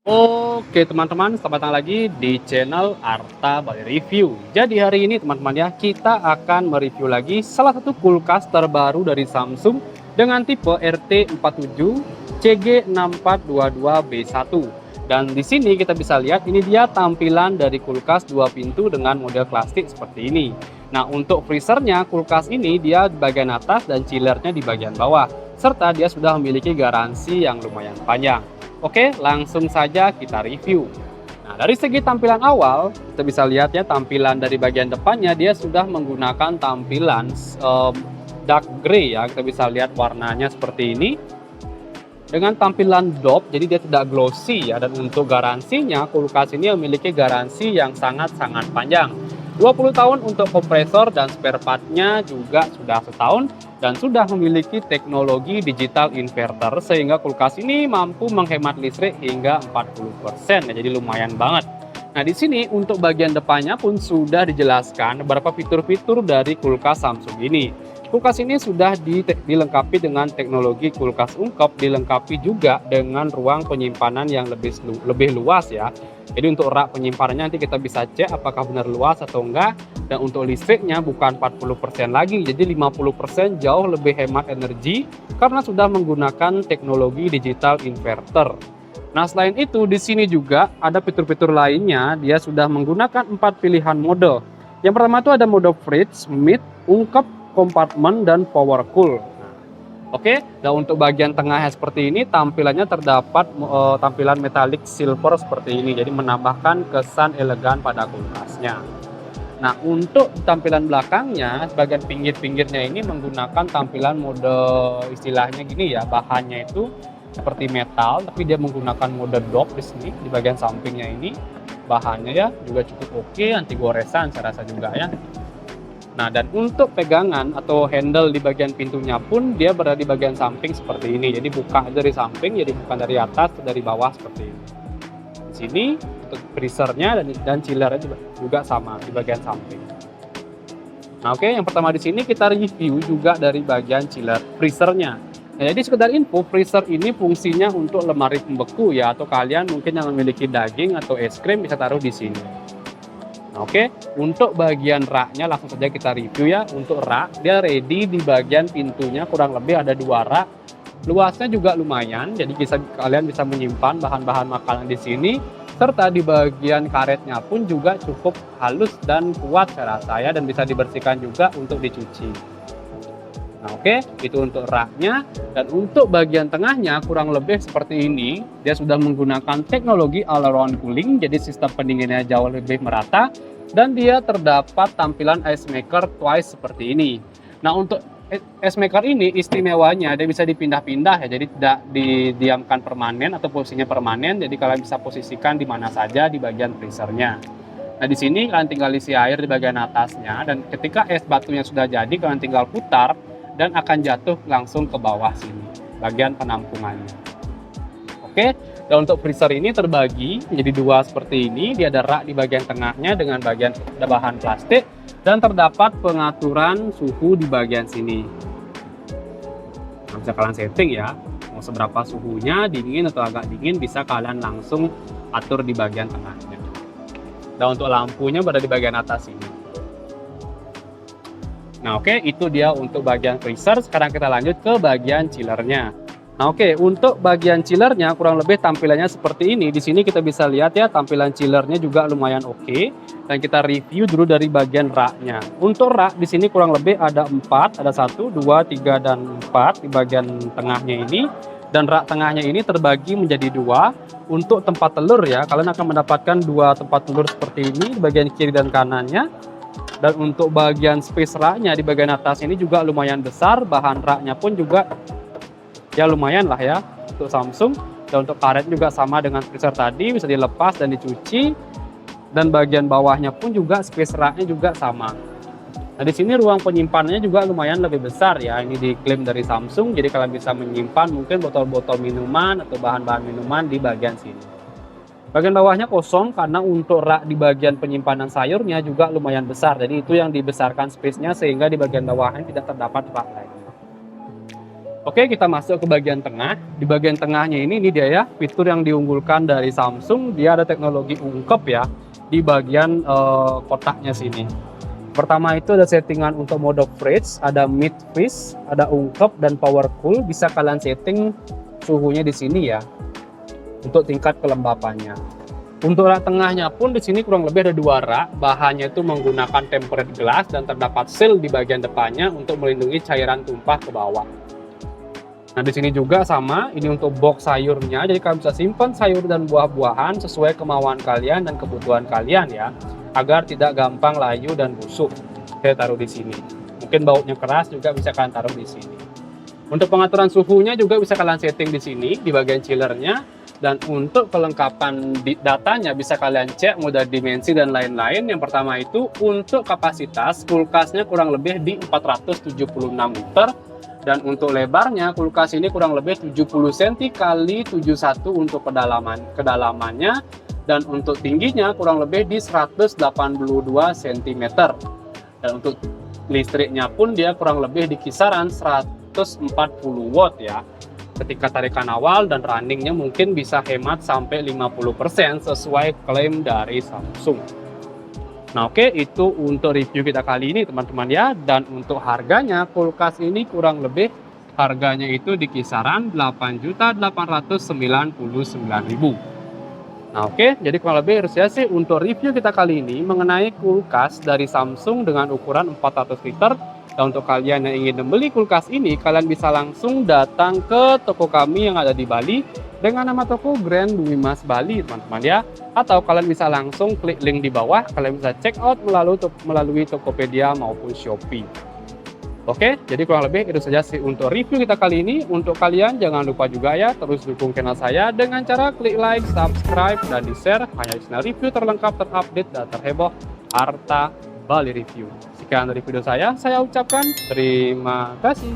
Oke teman-teman, selamat datang lagi di channel Arta by Review. Jadi hari ini teman-teman ya, kita akan mereview lagi salah satu kulkas terbaru dari Samsung dengan tipe RT47 CG6422B1. Dan di sini kita bisa lihat ini dia tampilan dari kulkas dua pintu dengan model klasik seperti ini. Nah, untuk freezernya kulkas ini dia di bagian atas dan chillernya di bagian bawah. Serta dia sudah memiliki garansi yang lumayan panjang. Oke, langsung saja kita review. Nah, dari segi tampilan awal, kita bisa lihat ya tampilan dari bagian depannya dia sudah menggunakan tampilan dark gray ya. Kita bisa lihat warnanya seperti ini. Dengan tampilan doff, jadi dia tidak glossy ya. Dan untuk garansinya, kulkas ini memiliki garansi yang sangat-sangat panjang. 20 tahun untuk kompresor dan spare part-nya juga sudah setahun dan sudah memiliki teknologi digital inverter sehingga kulkas ini mampu menghemat listrik hingga 40% ya, jadi lumayan banget. Nah, di sini untuk bagian depannya pun sudah dijelaskan beberapa fitur-fitur dari kulkas Samsung ini. Kulkas ini sudah dilengkapi dengan teknologi kulkas ungkep, dilengkapi juga dengan ruang penyimpanan yang lebih luas ya. Jadi untuk rak penyimpanannya nanti kita bisa cek apakah benar luas atau enggak. Dan untuk listriknya bukan 40% lagi, jadi 50% jauh lebih hemat energi karena sudah menggunakan teknologi digital inverter. Nah, selain itu di sini juga ada fitur-fitur lainnya, dia sudah menggunakan 4 pilihan mode. Yang pertama itu ada mode fridge, mid, ungkep, kompartemen, dan power cool. Oke, dan untuk bagian tengahnya seperti ini tampilannya terdapat tampilan metalik silver seperti ini, jadi menambahkan kesan elegan pada kulkasnya. Nah, untuk tampilan belakangnya bagian pinggir-pinggirnya ini menggunakan tampilan mode istilahnya gini ya, bahannya itu seperti metal tapi dia menggunakan mode doff di sini di bagian sampingnya ini. Bahannya ya juga cukup oke, anti goresan saya rasa juga ya. Nah, dan untuk pegangan atau handle di bagian pintunya pun dia berada di bagian samping seperti ini. Jadi buka dari samping, jadi bukan dari atas atau dari bawah seperti ini. Di sini untuk freezernya dan chillernya juga sama di bagian samping. Nah, oke, yang pertama di sini kita review juga dari bagian chiller freezernya. Nah, jadi sekedar info, freezer ini fungsinya untuk lemari pembeku ya, atau kalian mungkin yang memiliki daging atau es krim bisa taruh di sini. Oke, untuk bagian raknya langsung saja kita review ya. Untuk rak, dia ready di bagian pintunya kurang lebih ada 2 rak. Luasnya juga lumayan, jadi kalian bisa menyimpan bahan-bahan makanan di sini. Serta di bagian karetnya pun juga cukup halus dan kuat saya rasa ya, dan bisa dibersihkan juga untuk dicuci. Nah, oke, itu untuk raknya. Dan untuk bagian tengahnya kurang lebih seperti ini. Dia sudah menggunakan teknologi all around cooling, jadi sistem pendinginnya jauh lebih merata. Dan dia terdapat tampilan ice maker twice seperti ini. Nah, untuk ice maker ini istimewanya dia bisa dipindah-pindah ya, jadi tidak didiamkan permanen atau posisinya permanen. Jadi kalian bisa posisikan di mana saja di bagian freezernya. Nah, di sini kalian tinggal isi air di bagian atasnya, dan ketika es batunya sudah jadi kalian tinggal putar dan akan jatuh langsung ke bawah sini, bagian penampungannya. Oke, dan untuk freezer ini terbagi menjadi 2 seperti ini. Dia ada rak di bagian tengahnya dengan bagian bahan plastik, dan terdapat pengaturan suhu di bagian sini. Nah, bisa kalian setting ya, mau seberapa suhunya, dingin atau agak dingin, bisa kalian langsung atur di bagian tengahnya. Dan untuk lampunya berada di bagian atas ini. Nah, oke, itu dia untuk bagian freezer. Sekarang kita lanjut ke bagian chillernya. Nah, oke, untuk bagian chillernya kurang lebih tampilannya seperti ini. Di sini kita bisa lihat ya, tampilan chillernya juga lumayan oke. Dan kita review dulu dari bagian raknya. Untuk rak di sini kurang lebih ada 4, ada 1, 2, 3, dan 4 di bagian tengahnya ini. Dan rak tengahnya ini terbagi menjadi 2. Untuk tempat telur ya, kalian akan mendapatkan 2 tempat telur seperti ini di bagian kiri dan kanannya. Dan untuk bagian space raknya di bagian atas ini juga lumayan besar. Bahan raknya pun juga ya lumayan lah ya untuk Samsung. Dan untuk karet juga sama dengan freezer tadi, bisa dilepas dan dicuci. Dan bagian bawahnya pun juga space raknya juga sama. Nah, di sini ruang penyimpanannya juga lumayan lebih besar ya. Ini diklaim dari Samsung, jadi kalian bisa menyimpan mungkin botol-botol minuman atau bahan-bahan minuman di bagian sini. Bagian bawahnya kosong karena untuk rak di bagian penyimpanan sayurnya juga lumayan besar. Jadi itu yang dibesarkan space-nya sehingga di bagian bawahnya tidak terdapat rak lagi. Oke, kita masuk ke bagian tengah. Di bagian tengahnya ini dia ya, fitur yang diunggulkan dari Samsung, dia ada teknologi ungkep ya di bagian kotaknya sini. Pertama itu ada settingan untuk mode freeze, ada mid freeze, ada ungkep dan power cool. Bisa kalian setting suhunya di sini ya untuk tingkat kelembapannya. Untuk rak tengahnya pun di sini kurang lebih ada 2 rak. Bahannya itu menggunakan tempered glass dan terdapat seal di bagian depannya untuk melindungi cairan tumpah ke bawah. Nah, di sini juga sama, ini untuk box sayurnya, jadi kalian bisa simpan sayur dan buah-buahan sesuai kemauan kalian dan kebutuhan kalian ya, agar tidak gampang layu dan busuk. Saya taruh di sini. Mungkin baunya keras juga bisa kalian taruh di sini. Untuk pengaturan suhunya juga bisa kalian setting di sini, di bagian chillernya. Dan untuk kelengkapan datanya bisa kalian cek model dimensi dan lain-lain. Yang pertama itu untuk kapasitas, kulkasnya kurang lebih di 476 liter. Dan untuk lebarnya, kulkas ini kurang lebih 70 cm kali 71 untuk kedalamannya. Dan untuk tingginya kurang lebih di 182 cm. Dan untuk listriknya pun dia kurang lebih di kisaran 140 watt ya. Ketika tarikan awal dan runningnya mungkin bisa hemat sampai 50% sesuai klaim dari Samsung. Nah oke, itu untuk review kita kali ini teman-teman ya. Dan untuk harganya, kulkas ini kurang lebih harganya itu di kisaran 8.899.000. Nah oke, jadi kurang lebih harusnya sih untuk review kita kali ini mengenai kulkas dari Samsung dengan ukuran 400 liter. Dan untuk kalian yang ingin membeli kulkas ini, kalian bisa langsung datang ke toko kami yang ada di Bali dengan nama toko Grand Bumi Mas Bali teman-teman ya. Atau kalian bisa langsung klik link di bawah, kalian bisa check out melalui Tokopedia maupun Shopee. Oke, jadi kurang lebih itu saja sih untuk review kita kali ini. Untuk kalian jangan lupa juga ya terus dukung channel saya dengan cara klik like, subscribe, dan di-share. Hanya di channel review terlengkap, terupdate, dan terheboh Arta Bali Review. Sekian dari video saya ucapkan terima kasih.